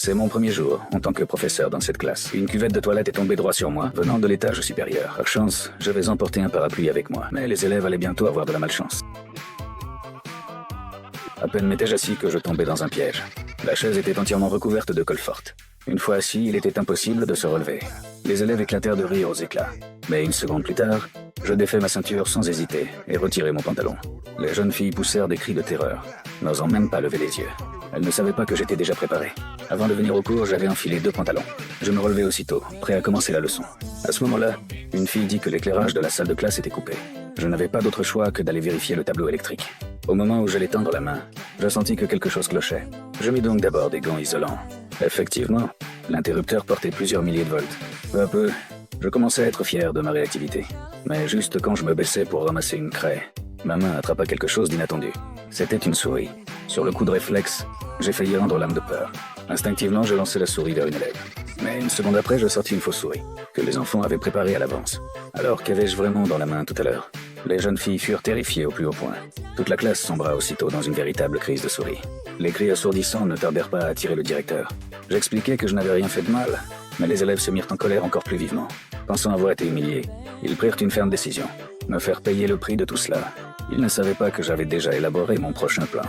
C'est mon premier jour en tant que professeur dans cette classe. Une cuvette de toilette est tombée droit sur moi, venant de l'étage supérieur. Par chance, j'avais emporté un parapluie avec moi, mais les élèves allaient bientôt avoir de la malchance. À peine m'étais-je assis que je tombais dans un piège. La chaise était entièrement recouverte de colle forte. Une fois assis, il était impossible de se relever. Les élèves éclatèrent de rire aux éclats. Mais une seconde plus tard, je défais ma ceinture sans hésiter et retirai mon pantalon. Les jeunes filles poussèrent des cris de terreur, n'osant même pas lever les yeux. Elles ne savaient pas que j'étais déjà préparé. Avant de venir au cours, j'avais enfilé 2 pantalons. Je me relevai aussitôt, prêt à commencer la leçon. À ce moment-là, une fille dit que l'éclairage de la salle de classe était coupé. Je n'avais pas d'autre choix que d'aller vérifier le tableau électrique. Au moment où j'allais tendre la main, je sentis que quelque chose clochait. Je mis donc d'abord des gants isolants. Effectivement, l'interrupteur portait plusieurs milliers de volts. Peu à peu, je commençais à être fier de ma réactivité. Mais juste quand je me baissais pour ramasser une craie, ma main attrapa quelque chose d'inattendu. C'était une souris. Sur le coup de réflexe, j'ai failli rendre l'âme de peur. Instinctivement, je lançai la souris vers une élève. Mais une seconde après, je sortis une fausse souris, que les enfants avaient préparée à l'avance. Alors, qu'avais-je vraiment dans la main tout à l'heure? Les jeunes filles furent terrifiées au plus haut point. Toute la classe sombra aussitôt dans une véritable crise de souris. Les cris assourdissants ne tardèrent pas à attirer le directeur. J'expliquai que je n'avais rien fait de mal, mais les élèves se mirent en colère encore plus vivement. Pensant avoir été humiliés, ils prirent une ferme décision, me faire payer le prix de tout cela. Ils ne savaient pas que j'avais déjà élaboré mon prochain plan.